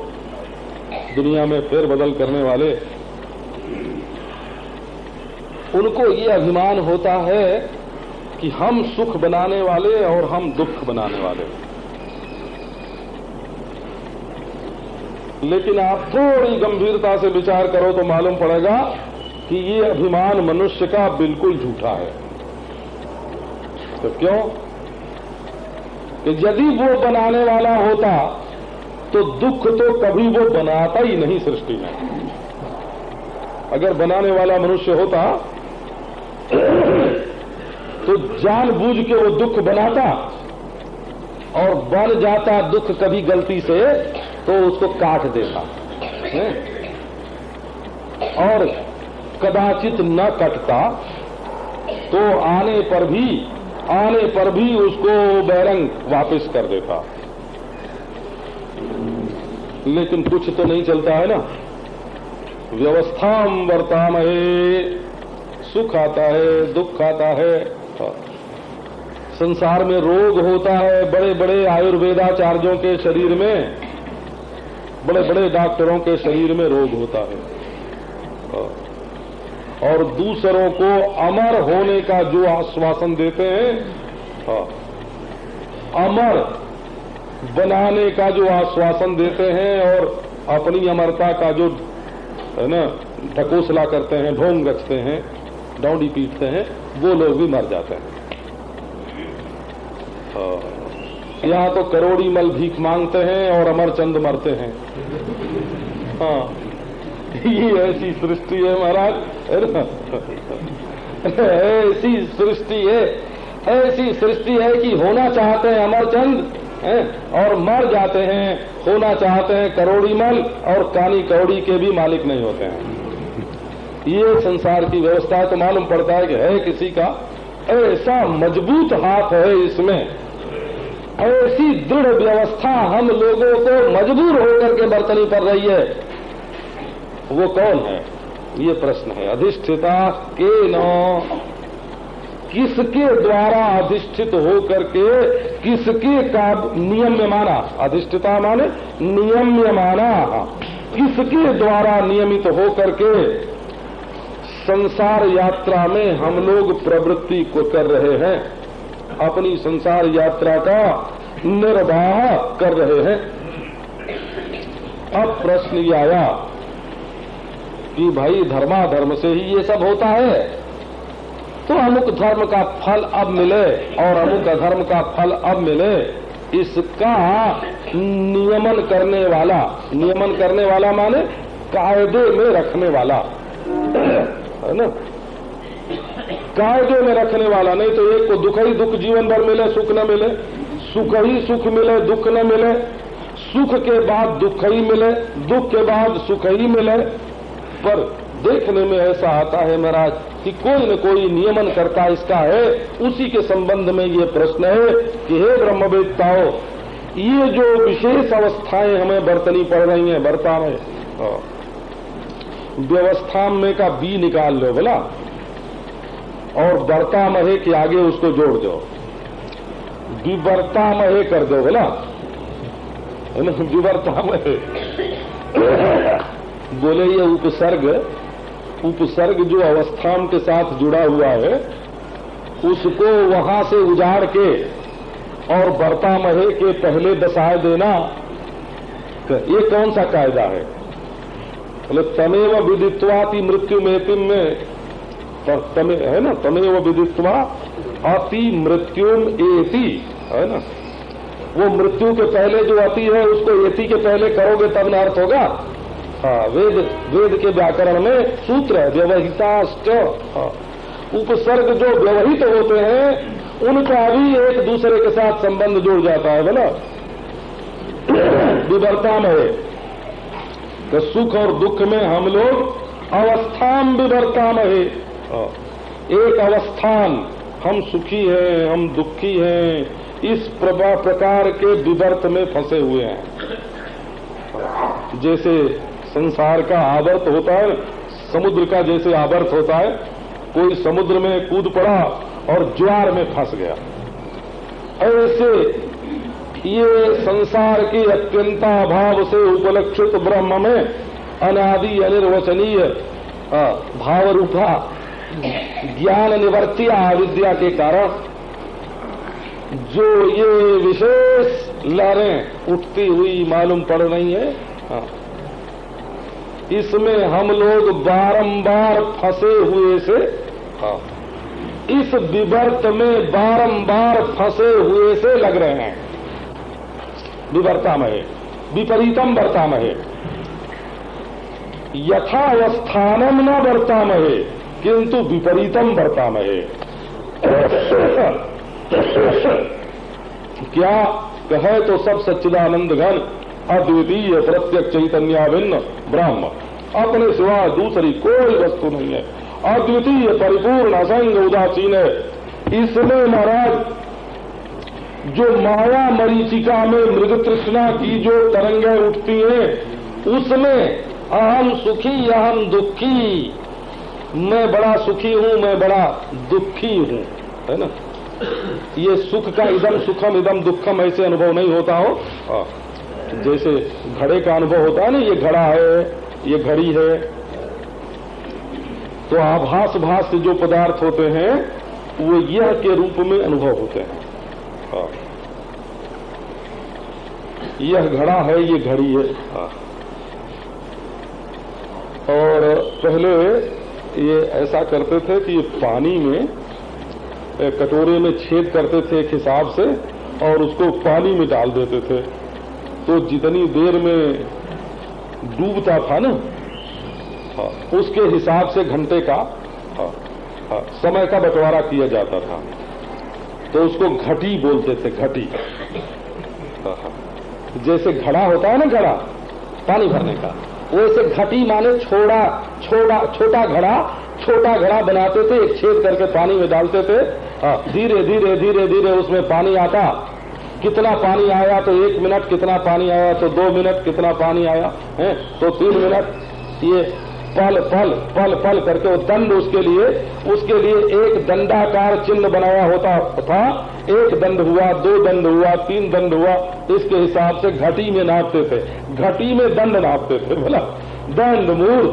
Speaker 1: दुनिया में फेर बदल करने वाले, उनको ये अभिमान होता है कि हम सुख बनाने वाले और हम दुख बनाने वाले। लेकिन आप थोड़ी गंभीरता से विचार करो तो मालूम पड़ेगा कि ये अभिमान मनुष्य का बिल्कुल झूठा है। तो क्यों? कि यदि वो बनाने वाला होता तो दुख तो कभी वो बनाता ही नहीं सृष्टि में। अगर बनाने वाला मनुष्य होता तो जानबूझ के वो दुख बनाता और बन जाता दुख कभी गलती से तो उसको काट देता है? और कदाचित न कटता तो आने पर भी उसको बैरंग वापस कर देता। लेकिन कुछ तो नहीं चलता है ना। व्यवस्थाम वर्तामहे, सुख आता है, दुख आता है। संसार में रोग होता है, बड़े बड़े आयुर्वेदाचार्यों के शरीर में, बड़े बड़े डॉक्टरों के शरीर में रोग होता है। और दूसरों को अमर होने का जो आश्वासन देते हैं, अमर बनाने का जो आश्वासन देते हैं और अपनी अमरता का जो है ना ढकोसला करते हैं, ढोंग रचते हैं, डौंडी पीटते हैं, वो लोग भी मर जाते हैं। यहाँ तो करोड़ी मल भीख मांगते हैं और अमरचंद मरते हैं। हाँ, ये ऐसी सृष्टि है महाराज, है ना? ऐसी सृष्टि है कि होना चाहते हैं अमरचंद और मर जाते हैं, होना चाहते हैं करोड़ी मल और कानी कौड़ी के भी मालिक नहीं होते हैं। ये संसार की व्यवस्था है। तो मालूम पड़ता है कि है किसी का ऐसा मजबूत हाथ है इसमें, ऐसी दृढ़ व्यवस्था हम लोगों को मजबूर होकर के बरतनी पड़ रही है। वो कौन है? ये प्रश्न है। अधिष्ठिता के न, किसके द्वारा अधिष्ठित होकर के, किसके का नियम्य माना, अधिष्ठिता माने नियम्य माना, किसके द्वारा नियमित होकर के संसार यात्रा में हम लोग प्रवृत्ति को कर रहे हैं, अपनी संसार यात्रा का निर्वाह कर रहे हैं। अब प्रश्न ये आया कि भाई धर्माधर्म से ही ये सब होता है, तो अमुक धर्म का फल अब मिले और अमुक धर्म का फल अब मिले, इसका नियमन करने वाला माने कायदे में रखने वाला, है ना? कायदे में रखने वाला। नहीं तो एक को दुख ही दुख जीवन भर मिले, सुख न मिले, सुख ही सुख मिले, दुख न मिले, सुख के बाद दुख ही मिले, दुख के बाद सुख ही मिले। पर देखने में ऐसा आता है महाराज कि कोई न कोई नियमन करता इसका है। उसी के संबंध में ये प्रश्न है कि हे ब्रह्मवेत्ताओं, ये जो विशेष अवस्थाएं हमें बरतनी पड़ रही हैं, बरता में व्यवस्था में का बी निकाल लो बोला और बरता महे के आगे उसको जोड़ दो, विवर्ता महे कर दो बोला, विवर्ता महे। बोले ये उपसर्ग जो अवस्थान के साथ जुड़ा हुआ है उसको वहां से उजाड़ के और बरता महे के पहले दसाए देना, ये कौन सा कायदा है? बोले तमेव विदित्वाति मृत्यु मेतिम में है ना, तमेव विदित्वा अति मृत्युम एति, है ना? वो मृत्यु के पहले जो अति है उसको एति के पहले करोगे तब न अर्थ होगा। हाँ, वेद के व्याकरण में सूत्र है व्यवहिताष्ट। उपसर्ग जो व्यवहित होते हैं उनका भी एक दूसरे के साथ संबंध जुड़ जाता है बोला। विवर्ता में तो सुख और दुख में हम लोग अवस्थान विवर्ता में, एक अवस्थान हम सुखी हैं, हम दुखी हैं, इस प्रकार के विवर्त में फंसे हुए हैं। जैसे संसार का आवर्त होता है, समुद्र का जैसे आवर्त होता है, कोई समुद्र में कूद पड़ा और ज्वार में फंस गया, ऐसे ये संसार के अत्यंताभाव से उपलक्षित ब्रह्म में अनादि अनिर्वचनीय भाव रूपा ज्ञान निवर्तिया अविद्या के कारण जो ये विशेष लहरें उठती हुई मालूम पड़ रही है, इसमें हम लोग बारंबार फंसे हुए से, इस विवर्त में बारंबार फंसे हुए से लग रहे हैं। विवर्तामहे विपरीतम वर्तामहे, यथावस्थानम न वर्तामहे किंतु विपरीतम वर्तामहे। क्या कहे तो सब सच्चिदानंद घन अद्वितीय प्रत्यक्ष चैतन्याभिन्न ब्रह्म, अपने सिवा दूसरी कोई वस्तु नहीं है, अद्वितीय परिपूर्ण असंग उदासीन है। इसमें महाराज जो माया मरीचिका में मृग तृष्णा की जो तरंगें उठती हैं, उसमें अहम सुखी अहम दुखी, मैं बड़ा सुखी हूं मैं बड़ा दुखी हूं, है ना। ये सुख का इदम सुखम इदम दुखम ऐसे अनुभव नहीं होता हो। जैसे घड़े का अनुभव होता है ना, ये घड़ा है ये घड़ी है, तो आभास भास से जो पदार्थ होते हैं वो यह के रूप में अनुभव होते हैं। यह घड़ा है ये घड़ी है। और पहले ये ऐसा करते थे कि पानी में कटोरे में छेद करते थे एक हिसाब से और उसको पानी में डाल देते थे, तो जितनी देर में डूबता था ना, उसके हिसाब से घंटे का समय का बंटवारा किया जाता था, तो उसको घटी बोलते थे, घटी। जैसे घड़ा होता है ना, घड़ा पानी भरने का, वैसे घटी माने छोटा घड़ा बनाते थे, एक छेद करके पानी में डालते थे। धीरे धीरे धीरे धीरे उसमें पानी आता, कितना पानी आया तो 1 मिनट, कितना पानी आया तो 2 मिनट, कितना पानी आया है तो 3 मिनट। ये पल पल पल पल करके वो दंड, उसके लिए एक दंडाकार चिन्ह बनाया होता था। 1 दंड हुआ, 2 दंड हुआ, 3 दंड हुआ, इसके हिसाब से घटी में नापते थे, घटी में दंड नापते थे, बोला दंड मूर्त,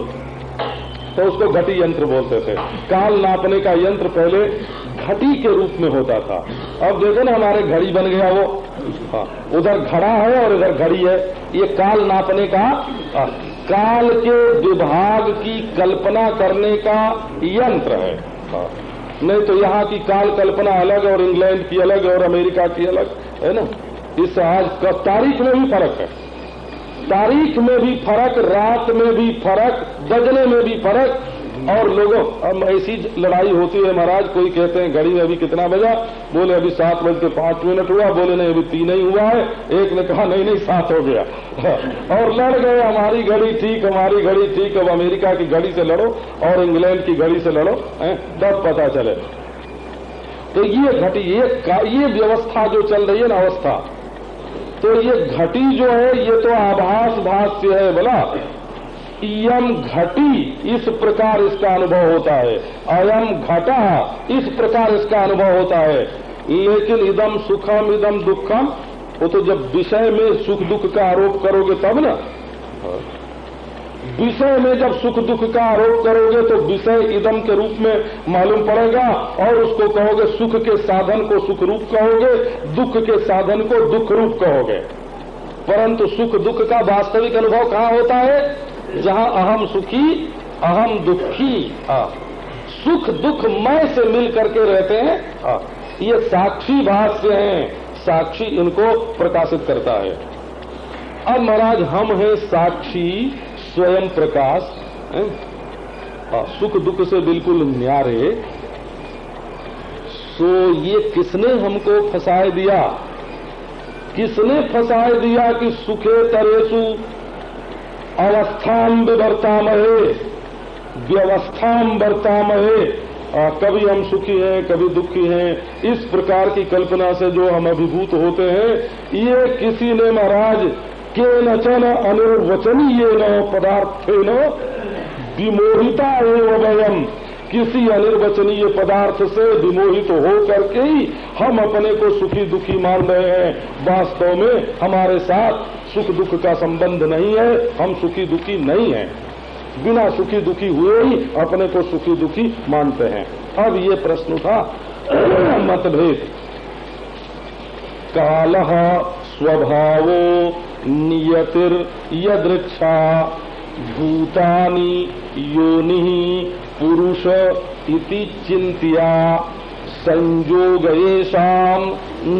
Speaker 1: तो उसको घटी यंत्र बोलते थे। काल नापने का यंत्र पहले घटी के रूप में होता था। अब देखो ना हमारे घड़ी बन गया वो, उधर घड़ा है और इधर घड़ी है। ये काल नापने का, काल के विभाग की कल्पना करने का यंत्र है। नहीं तो यहाँ की काल कल्पना अलग और इंग्लैंड की अलग और अमेरिका की अलग है ना। इस आज का तारीख में भी फर्क है, तारीख में भी फर्क, रात में भी फर्क, बजने में भी फर्क। और लोगों अब ऐसी लड़ाई होती है महाराज, कोई कहते हैं घड़ी में अभी कितना बजा, बोले अभी 7:05 हुआ, बोले नहीं अभी 3 ही हुआ है, एक ने कहा नहीं 7 हो गया और लड़ गए, हमारी घड़ी ठीक, हमारी घड़ी ठीक। अब अमेरिका की घड़ी से लड़ो और इंग्लैंड की घड़ी से लड़ो, तब पता चले। तो ये घटी, ये व्यवस्था जो चल रही है ना अवस्था, तो ये घटी जो है ये तो आभास भाष्य है, बोला इयम घटी, इस प्रकार इसका अनुभव होता है, अयम घटा, इस प्रकार इसका अनुभव होता है। लेकिन इदम सुखम इदम दुखम, वो तो जब विषय में सुख दुख का आरोप करोगे तब ना, विषय में जब सुख दुख का आरोप करोगे तो विषय इदम के रूप में मालूम पड़ेगा और उसको कहोगे, सुख के साधन को सुख रूप कहोगे, दुख के साधन को दुख रूप कहोगे। परंतु सुख दुख का वास्तविक अनुभव कहाँ होता है? जहाँ अहम सुखी अहम दुखी, सुख दुख मैं से मिल करके रहते हैं। ये साक्षी भाष्य हैं, साक्षी इनको प्रकाशित करता है। अब महाराज हम हैं साक्षी स्वयं प्रकाश, सुख दुख से बिल्कुल न्यारे। सो ये किसने हमको फंसाए दिया? किसने फंसाए दिया कि सुखे तरेसु अवस्थाम विवर्तामहे, व्यवस्थाम वर्तामहे, कभी हम सुखी हैं कभी दुखी हैं, इस प्रकार की कल्पना से जो हम अभिभूत होते हैं, ये किसी ने महाराज केनचन अनिर्वचनीयेन पदार्थेन विमोहिता एव वयम्, किसी अनिर्वचनीय पदार्थ से विमोहित हो करके ही हम अपने को सुखी दुखी मान रहे हैं। वास्तव में हमारे साथ सुख दुख का संबंध नहीं है, हम सुखी दुखी नहीं हैं, बिना सुखी दुखी हुए ही अपने को सुखी दुखी मानते हैं। अब ये प्रश्न उठा मतभेद। कालः स्वभावो नियतिर यदृच्छा भूतानि योनिः पुरुष इति चिंत्या संयोगयेषाम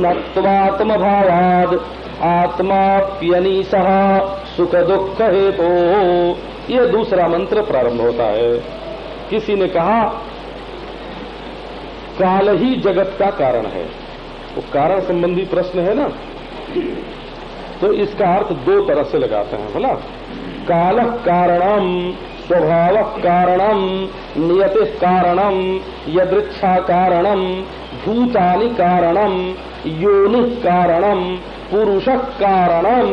Speaker 1: नत्वात्म भावाद आत्माप्यनीशः सुख दुख हेतु। ये दूसरा मंत्र प्रारंभ होता है। किसी ने कहा काल ही जगत का कारण है। वो कारण संबंधी प्रश्न है ना, तो इसका अर्थ दो तरह से लगाते हैं। बोला काल कारणम, स्वभाव कारणम, नियति कारणम, यदृच्छा कारणम, भूतानि कारणम, योनि कारणम, पुरुष कारणम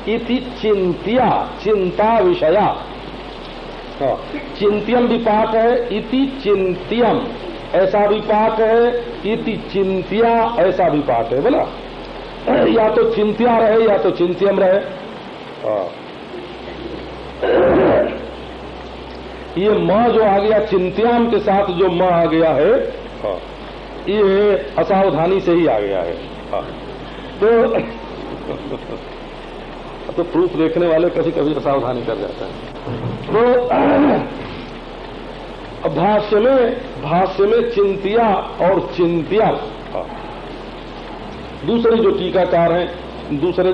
Speaker 1: इति चिंत्या, चिंता विषया। चिंत्यम भी पाठ है, इति चिंत्यम ऐसा भी पाठ है, इति चिंत्या ऐसा भी पाठ है। बोला या तो चिंत्या रहे या तो चिंत्यम रहे। ये म जो आ गया चिंत्याम के साथ, जो म आ गया है, ये असावधानी से ही आ गया है। तो प्रूफ देखने वाले कभी कभी असावधानी कर जाते हैं। तो भाष्य में चिंतिया और चिंत्या, दूसरे जो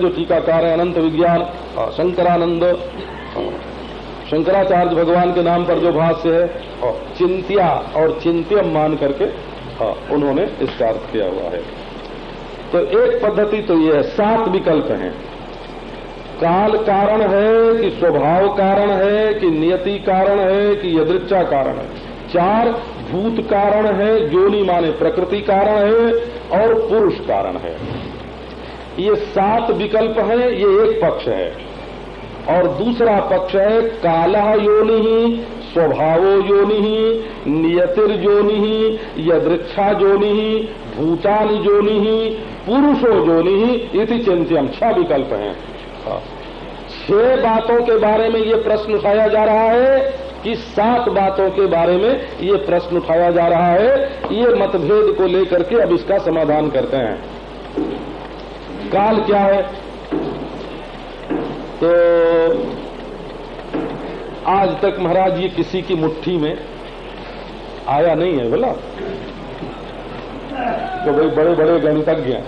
Speaker 1: टीकाकार हैं अनंत विज्ञान शंकरानंद, शंकराचार्य भगवान के नाम पर जो भाष्य है, चिंत्या और चिंत्यम मान करके उन्होंने इसका अर्थ किया हुआ है। तो एक पद्धति तो ये है, 7 विकल्प हैं। काल कारण है कि स्वभाव कारण है कि नियति कारण है कि यदृच्छा कारण है। 4 भूत कारण है, योनि माने प्रकृति कारण है, और पुरुष कारण है। ये 7 विकल्प हैं, ये एक पक्ष है। और दूसरा पक्ष है कालः योनि, स्वभावो योनि, नियतिर योनि, यदृच्छा योनि, भूतानि योनि, पुरुषो योनि इति चिंत्यम। 6 विकल्प हैं। 6 बातों के बारे में ये प्रश्न उठाया जा रहा है कि 7 बातों के बारे में ये प्रश्न उठाया जा रहा है। ये मतभेद को लेकर के अब इसका समाधान करते हैं। काल क्या है? तो आज तक महाराज ये किसी की मुट्ठी में आया नहीं है। बोला तो भाई बड़े बड़े गणितज्ञ हैं।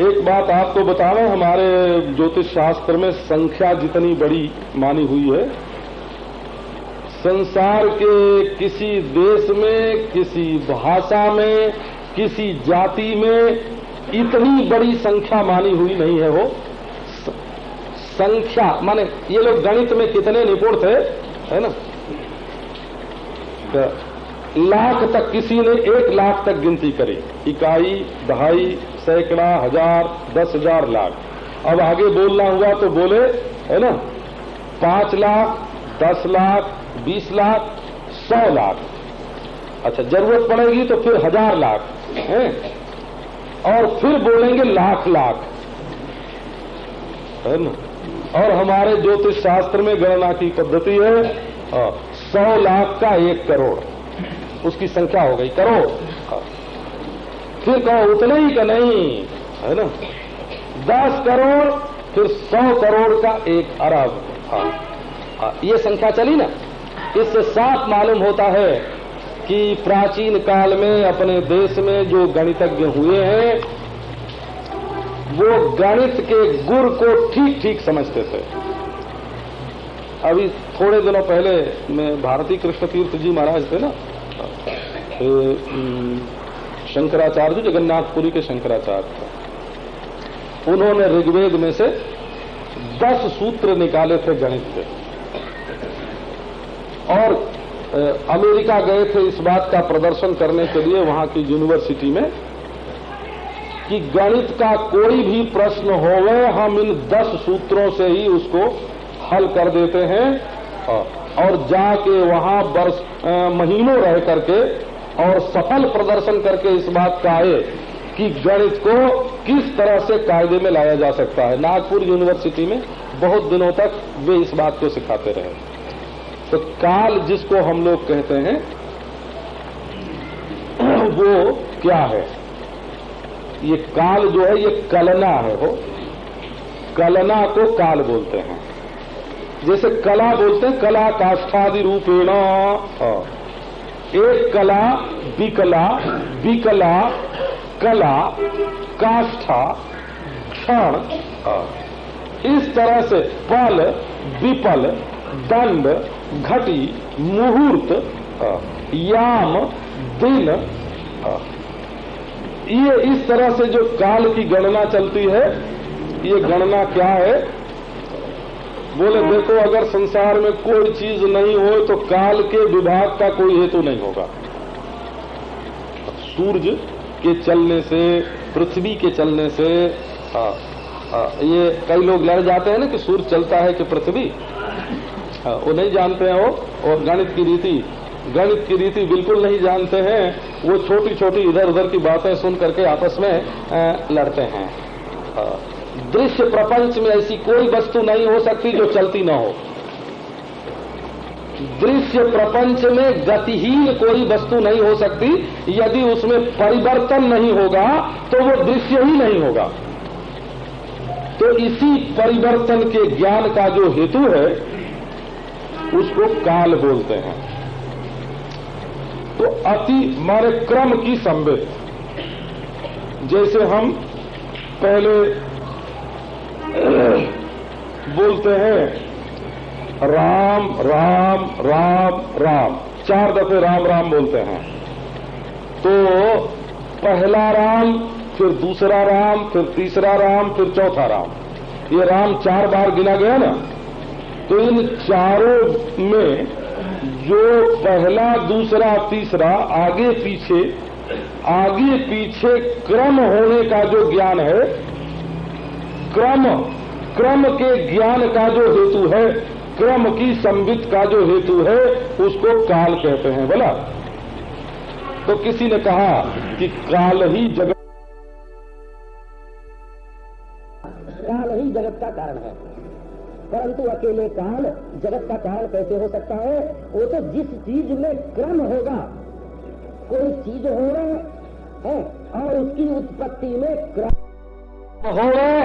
Speaker 1: एक बात आपको बतावें, हमारे ज्योतिष शास्त्र में संख्या जितनी बड़ी मानी हुई है, संसार के किसी देश में, किसी भाषा में, किसी जाति में इतनी बड़ी संख्या मानी हुई नहीं है। वो संख्या माने ये लोग गणित में कितने निपुण थे, है ना? लाख तक किसी ने 1 लाख तक गिनती करी, इकाई, दहाई, सैकड़ा, हजार, 10,000, लाख। अब आगे बोलना हुआ तो बोले, है ना, 5 लाख, 10 लाख, 20 लाख, 100 लाख। अच्छा, जरूरत पड़ेगी तो फिर 1000 लाख है, और फिर बोलेंगे लाख लाख, है ना। और हमारे ज्योतिष शास्त्र में गणना की पद्धति है 100 लाख का 1 करोड़, उसकी संख्या हो गई करोड़। फिर कहो उतने ही का नहीं, है ना, 10 करोड़, फिर 100 करोड़ का 1 अरब। ये संख्या चली ना। इससे साफ मालूम होता है कि प्राचीन काल में अपने देश में जो गणितज्ञ हुए हैं वो गणित के गुर को ठीक ठीक समझते थे। अभी थोड़े दिनों पहले में भारती कृष्ण तीर्थ जी महाराज थे ना, शंकराचार्य, जगन्नाथपुरी के शंकराचार्य, उन्होंने ऋग्वेद में से 10 सूत्र निकाले थे गणित के, और अमेरिका गए थे इस बात का प्रदर्शन करने के लिए वहां की यूनिवर्सिटी में कि गणित का कोई भी प्रश्न होवे हम इन 10 सूत्रों से ही उसको हल कर देते हैं। और जाके वहां महीनों रह करके और सफल प्रदर्शन करके इस बात का आए कि गणित को किस तरह से कायदे में लाया जा सकता है। नागपुर यूनिवर्सिटी में बहुत दिनों तक वे इस बात को सिखाते रहे। तो काल जिसको हम लोग कहते हैं वो क्या है? ये काल जो है ये कलना है। हो कलना को काल बोलते हैं। जैसे कला बोलते हैं, कला काष्ठादि रूपेण। एक कला, विकला, विकला, कला, काष्ठा, क्षण, इस तरह से पल, विपल, दंड, घटी, मुहूर्त, याम दिन, ये इस तरह से जो काल की गणना चलती है, ये गणना क्या है? बोले देखो, अगर संसार में कोई चीज नहीं हो तो काल के विभाग का कोई हेतु नहीं होगा। सूरज के चलने से, पृथ्वी के चलने से, ये कई लोग लड़ जाते हैं ना कि सूरज चलता है कि पृथ्वी, वो नहीं जानते हैं वो, और गणित की रीति बिल्कुल नहीं जानते हैं। वो छोटी छोटी इधर उधर की बातें सुन करके आपस में लड़ते हैं। दृश्य प्रपंच में ऐसी कोई वस्तु नहीं हो सकती जो चलती ना हो। दृश्य प्रपंच में गतिहीन कोई वस्तु नहीं हो सकती। यदि उसमें परिवर्तन नहीं होगा तो वो दृश्य ही नहीं होगा। तो इसी परिवर्तन के ज्ञान का जो हेतु है उसको काल बोलते हैं। तो अति मारे क्रम की संवेद, जैसे हम पहले बोलते हैं राम राम राम राम, 4 दफे राम राम बोलते हैं। तो पहला राम, फिर दूसरा राम, फिर तीसरा राम, फिर चौथा राम, ये राम 4 बार गिना गया ना। तो इन चारों में जो पहला, दूसरा, तीसरा, आगे पीछे क्रम होने का जो ज्ञान है, क्रम के ज्ञान का जो हेतु है, क्रम की संवित का जो हेतु है, उसको काल कहते हैं। बोला तो किसी ने कहा कि काल ही जगत का कारण है, परंतु अकेले काल जगत का कारण कैसे हो सकता है? वो तो जिस चीज में क्रम होगा, कोई चीज हो रहे है और उसकी उत्पत्ति में क्रम हो रहे,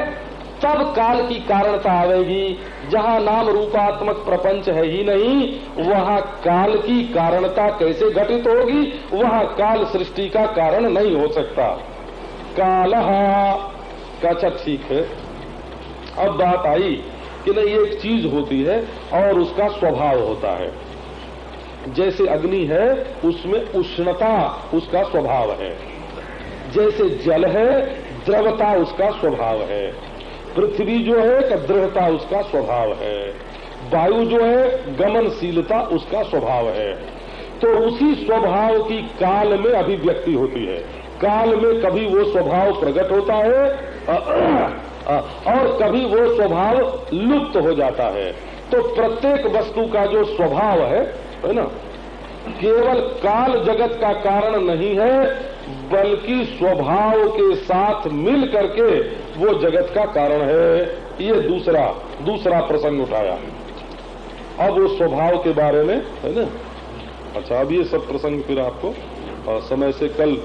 Speaker 1: तब काल की कारणता आवेगी। जहां नाम रूपात्मक प्रपंच है ही नहीं, वहां काल की कारणता कैसे घटित होगी? वहां काल सृष्टि का कारण नहीं हो सकता। कालः का अच्छा ठीक है। अब बात आई कि नहीं, एक चीज होती है और उसका स्वभाव होता है। जैसे अग्नि है, उसमें उष्णता उसका स्वभाव है। जैसे जल है, द्रवता उसका स्वभाव है। पृथ्वी जो है, दृढ़ता उसका स्वभाव है। वायु जो है, गमनशीलता उसका स्वभाव है। तो उसी स्वभाव की काल में अभिव्यक्ति होती है। काल में कभी वो स्वभाव प्रकट होता है और कभी वो स्वभाव लुप्त हो जाता है। तो प्रत्येक वस्तु का जो स्वभाव है ना, केवल काल जगत का कारण नहीं है, बल्कि स्वभाव के साथ मिल करके वो जगत का कारण है। ये दूसरा प्रसंग उठाया। अब वो स्वभाव के बारे में है ना। अच्छा, अब ये सब प्रसंग फिर आपको समय से कल